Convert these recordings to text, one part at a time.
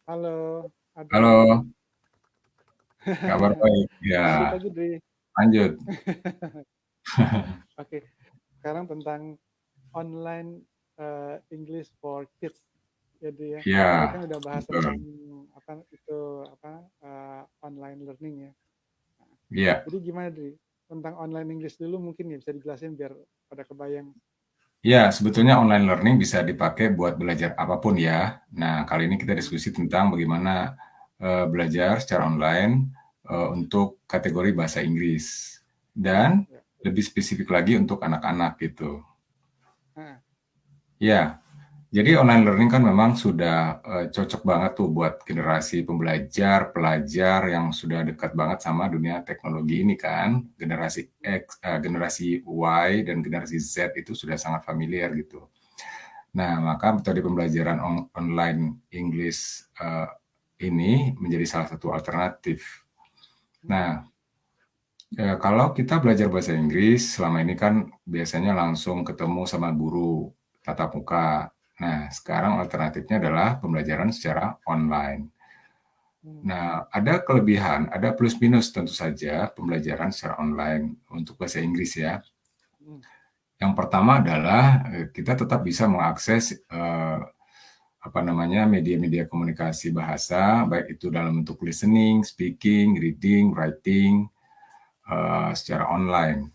Halo, Adri. Halo, kabar baik. Ya, Lanjut aja, Dri. lanjut. Oke, sekarang tentang online English for kids. Jadi ya, tadi Ya, kan udah bahas tentang betul. online learning ya. Nah, Ya, jadi gimana, Dri? Tentang online English dulu mungkin ya bisa dijelasin biar pada kebayang. ya, sebetulnya online learning bisa dipakai buat belajar apapun ya. Nah, kali ini kita Hmm, diskusi tentang bagaimana belajar secara online untuk kategori bahasa Inggris dan ya. lebih spesifik lagi untuk anak-anak gitu. Nah, Ya, jadi online learning kan memang sudah cocok banget tuh buat generasi pembelajar, pelajar yang sudah dekat banget sama dunia teknologi ini kan. Generasi X, generasi Y dan generasi Z itu sudah sangat familiar gitu. Nah, maka metode pembelajaran online English ini menjadi salah satu alternatif. hmm, Nah, kalau kita belajar bahasa Inggris selama ini kan biasanya langsung ketemu sama guru tatap muka. Nah, sekarang alternatifnya adalah pembelajaran secara online. hmm, Nah, ada kelebihan, ada plus minus tentu saja pembelajaran secara online untuk bahasa Inggris ya. hmm, Yang pertama adalah kita tetap bisa mengakses apa namanya media-media komunikasi bahasa, baik itu dalam bentuk listening, speaking, reading, writing, secara online.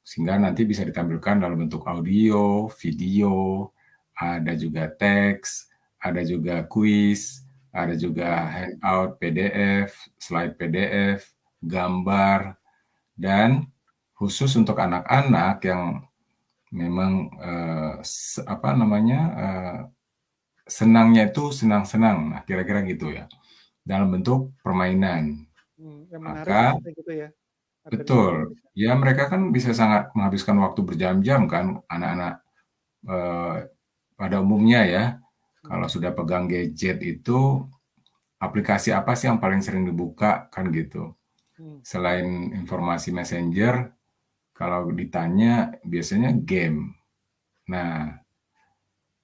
Sehingga nanti bisa ditampilkan dalam bentuk audio, video, ada juga teks, ada juga kuis, ada juga hmm, handout PDF, slide PDF, gambar, dan khusus untuk anak-anak yang memang apa namanya senangnya itu senang-senang, nah kira-kira gitu ya, dalam bentuk permainan. Yang menarik Maka maksudnya gitu ya, materinya yang betul, menarik. ya mereka kan bisa sangat menghabiskan waktu berjam-jam kan, anak-anak eh, pada umumnya ya, kalau Hmm, sudah pegang gadget itu aplikasi apa sih yang paling sering dibuka kan gitu. hmm, Selain informasi messenger, kalau ditanya biasanya game. Nah,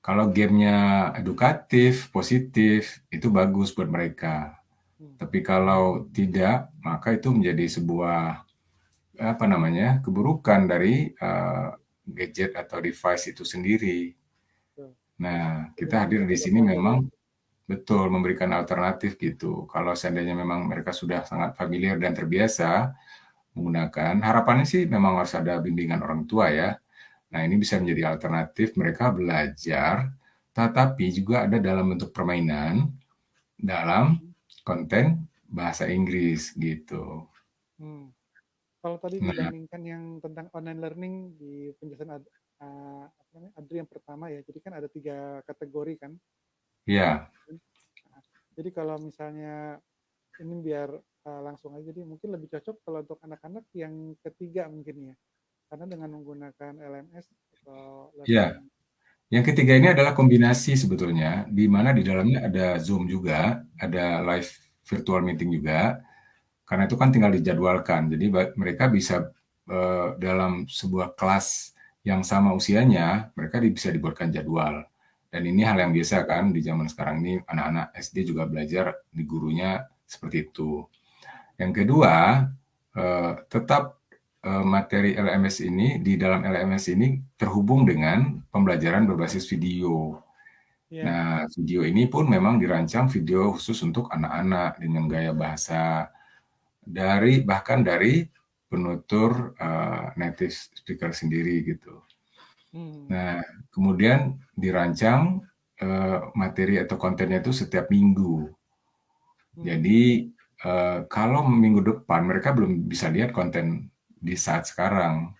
kalau gamenya edukatif, positif, itu bagus buat mereka. hmm, Tapi kalau tidak, maka itu menjadi sebuah apa namanya keburukan dari gadget atau device itu sendiri. betul. Nah, Jadi kita memang hadir harus di ada sini model ya. memang betul memberikan alternatif gitu. Kalau seandainya memang mereka sudah sangat familiar dan terbiasa menggunakan, harapannya sih memang harus ada bimbingan orang tua ya. Nah, Hmm, ini bisa menjadi alternatif mereka belajar, tetapi juga ada dalam bentuk permainan dalam hmm, konten bahasa Inggris gitu. hmm. Kalau tadi Nah, dibandingkan yang tentang online learning di penjelasan Adri yang pertama ya, jadi kan ada 3 kategori kan. ya, Nah, jadi kalau misalnya ini biar langsung aja, jadi mungkin lebih cocok kalau untuk anak-anak yang ketiga mungkin ya, karena dengan menggunakan LMS atau ya. learning Yang ketiga ini learning adalah kombinasi sebetulnya, di mana di hmm, dalamnya ada Zoom juga, ada live virtual meeting juga. Karena itu kan tinggal dijadwalkan. Jadi mereka bisa dalam sebuah kelas yang sama usianya, mereka bisa dibuatkan jadwal. Dan ini hal yang hmm, biasa kan di zaman sekarang ini anak-anak SD juga belajar di gurunya seperti itu. Yang kedua, tetap materi LMS ini di dalam LMS ini terhubung dengan pembelajaran berbasis video. ya, Nah, video ini pun memang dirancang video khusus untuk anak-anak dengan gaya bahasa bahkan dari penutur native speaker sendiri gitu. hmm, Nah, kemudian dirancang materi atau kontennya itu setiap minggu. hmm, Jadi kalau minggu depan mereka belum bisa lihat konten di saat sekarang,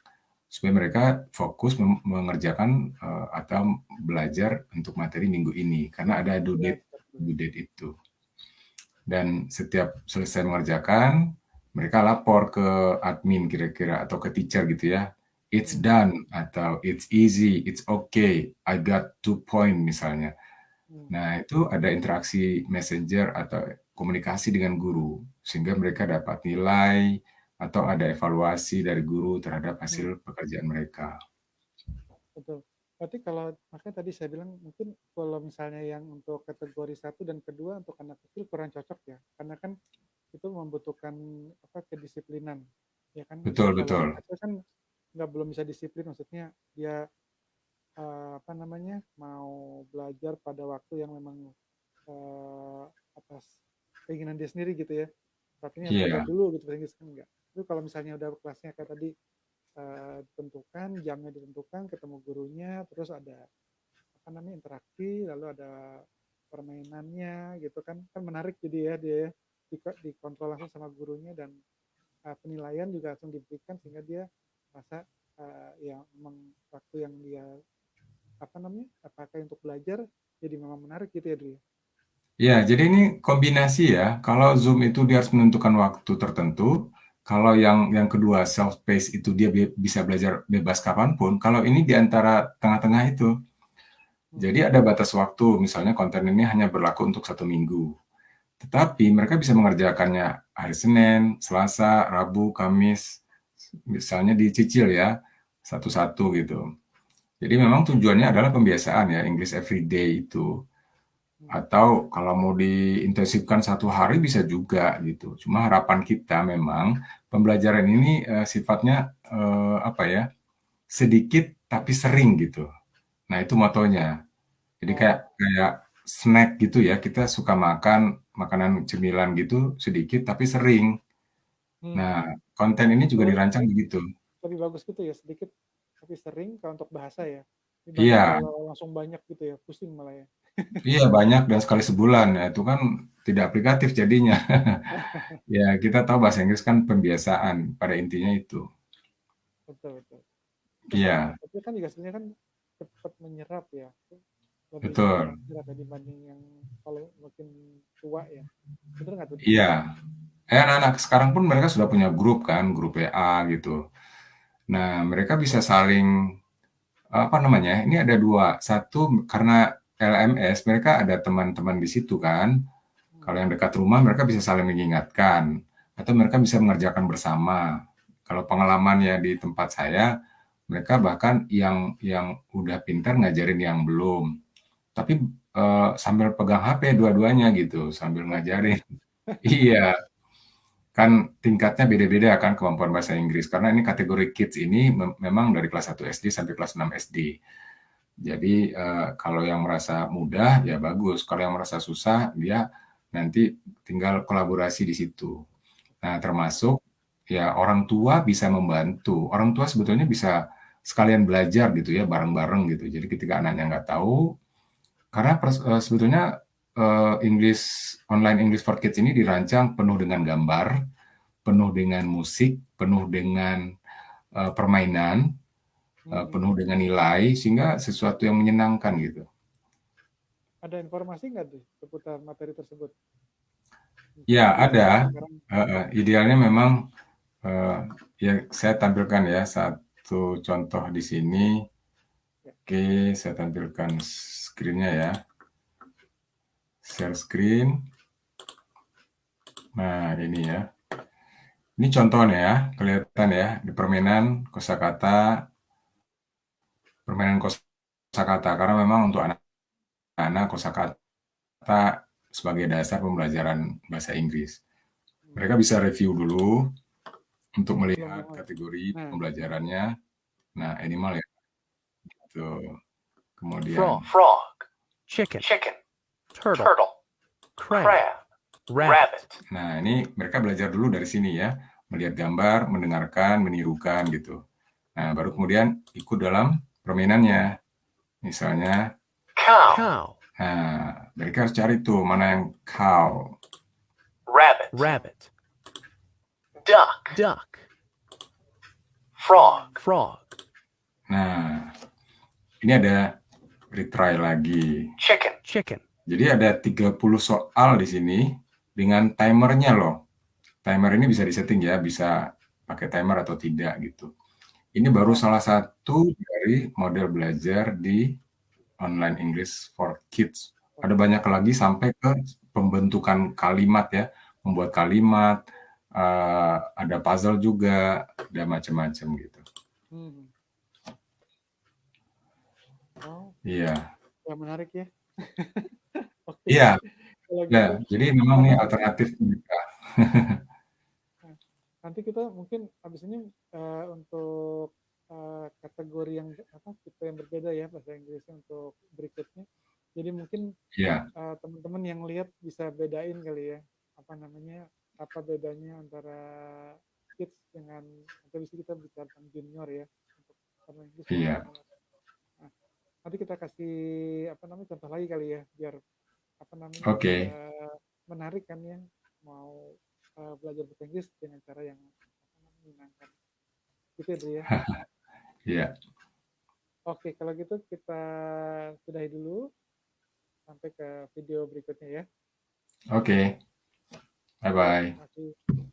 supaya mereka fokus mengerjakan atau belajar untuk materi minggu ini karena ada ya seperti due date itu. Dan setiap selesai mengerjakan, mereka lapor ke admin kira-kira atau ke teacher gitu ya. It's hmm, done atau it's easy, it's okay, I got 2 point misalnya. hmm, Nah, itu ada interaksi messenger atau komunikasi dengan guru sehingga mereka dapat nilai atau ada evaluasi dari guru terhadap hmm, hasil pekerjaan mereka. betul. Berarti kalau makanya tadi saya bilang mungkin kalau misalnya yang untuk kategori 1 dan kedua untuk anak kecil kurang cocok ya, karena kan itu membutuhkan apa kedisiplinan, ya kan. Betul, Kalau betul. anak kecil kan nggak belum bisa disiplin, maksudnya dia apa namanya mau belajar pada waktu yang memang atas keinginan dia sendiri gitu ya. Saat ini harus belajar Iya, dulu gitu, bahasa Inggris kan enggak. Itu kalau misalnya udah kelasnya kayak tadi ditentukan, jamnya ditentukan, ketemu gurunya, terus ada apa namanya interaksi, lalu ada permainannya gitu kan, kan menarik jadi ya dia ya. Dikontrol langsung sama gurunya dan penilaian juga langsung diberikan sehingga dia merasa ya memang waktu yang dia apa namanya pakai untuk belajar jadi memang menarik gitu ya Dri. iya. Jadi ini kombinasi ya. Kalau Zoom itu dia harus menentukan waktu tertentu. Kalau yang kedua self pace itu dia bisa belajar bebas kapanpun. Kalau ini di antara tengah-tengah itu. Jadi ada batas waktu. Misalnya konten ini hanya berlaku untuk 1 minggu. Tetapi mereka bisa mengerjakannya hari Senin, Selasa, Rabu, Kamis. Misalnya dicicil ya, satu-satu gitu. Jadi memang tujuannya adalah pembiasaan ya, English everyday itu. Atau kalau mau diintensifkan 1 hari bisa juga gitu. Cuma harapan kita memang pembelajaran ini sifatnya apa ya, sedikit tapi sering gitu. Nah itu motonya. Jadi kayak Oh, kayak snack gitu ya, kita suka makan makanan cemilan gitu sedikit tapi sering. Nah, konten ini juga dirancang begitu. lebih bagus gitu ya sedikit tapi sering kalau untuk bahasa ya dibanding Iya, kalau langsung banyak gitu ya pusing malah ya. iya banyak dan sekali sebulan ya, itu kan tidak aplikatif jadinya. Ya, kita tahu bahasa Inggris kan pembiasaan, pada intinya itu. Betul betul. Terus kalau Iya, anak kecil kan juga sebenarnya kan cepat menyerap ya, lebih gampang betul. menyerap ya dibanding yang kalau makin tua ya. Bener nggak tuh? Iya. Anak-anak sekarang pun mereka sudah punya grup kan, grup WA gitu. Nah, mereka bisa saling apa namanya? Ini ada dua. Satu karena LMS, mereka ada teman-teman di situ kan. Kalau yang dekat rumah mereka bisa saling mengingatkan atau mereka bisa mengerjakan bersama. Kalau pengalaman ya di tempat saya, mereka bahkan yang udah pintar ngajarin yang belum. Tapi sambil pegang HP dua-duanya gitu, sambil Oke. ngajarin. Iya, kan tingkatnya beda-beda kan kemampuan bahasa Inggris karena ini kategori kids ini memang dari kelas 1 SD sampai kelas 6 SD. Jadi kalau yang merasa mudah ya bagus, kalau yang merasa susah dia nanti tinggal kolaborasi di situ. Nah, termasuk ya orang tua bisa membantu. Orang tua sebetulnya bisa sekalian belajar gitu ya bareng-bareng gitu. Jadi ketika anaknya nggak tahu, karena sebetulnya English online English for Kids ini dirancang penuh dengan gambar, penuh dengan musik, penuh dengan permainan, penuh dengan nilai, sehingga sesuatu yang menyenangkan gitu. Ada informasi nggak tuh seputar materi tersebut? Ya, Mungkin ada. biasanya sekarang Idealnya memang ya saya tampilkan ya satu contoh di sini. ya. Oke, saya tampilkan screen-nya ya. Share screen. Nah, ini ya. Ini contohnya ya, kelihatan ya di permainan kosakata, permainan kosakata karena memang untuk anak-anak kosakata sebagai dasar pembelajaran bahasa Inggris. Mereka bisa review dulu untuk Belum melihat banget. kategori Nah, pembelajarannya. Nah, animal ya. Tuh. frog, Kemudian chicken, chicken, turtle, turtle, crab, crab, rabbit. rabbit. nah ini mereka belajar dulu dari sini ya, melihat gambar, mendengarkan, menirukan gitu. Nah, baru kemudian ikut dalam permainannya. Misalnya, Cow, Cow, nah mereka harus cari tuh mana yang cow. rabbit, rabbit, duck, duck, frog, frog, Nah, ini ada retry lagi. chicken, chicken, Jadi ada 30 soal di sini dengan timernya loh. Timer ini bisa disetting ya, bisa pakai timer atau tidak gitu. Ini baru salah satu dari model belajar di online English for Kids. Ada banyak lagi sampai ke pembentukan kalimat ya, membuat kalimat, ada puzzle juga, ada macam-macam gitu. Oh, Iya. ya menarik ya. Oke, Iya, kalau ya. gitu Jadi memang nih eh, alternatif mereka. nah, nanti kita mungkin habis ini untuk kategori yang apa tipe yang berbeda ya bahasa Inggrisnya untuk berikutnya. Jadi mungkin Iya, teman-teman yang lihat bisa bedain kali ya apa namanya apa bedanya antara kids dengan atau bisa kita bicara tentang junior ya untuk bahasa Inggris sama iya. junior. Nah, nanti kita kasih apa namanya contoh lagi kali ya biar apa namanya Oke. menarik kan ya mau belajar bahasa Inggris dengan cara yang apa namanya, menyenangkan gitu ya Dri ya. Iya. Oke kalau gitu kita sudahi dulu sampai ke video berikutnya ya. Oke. Oke Bye-bye. terima kasih.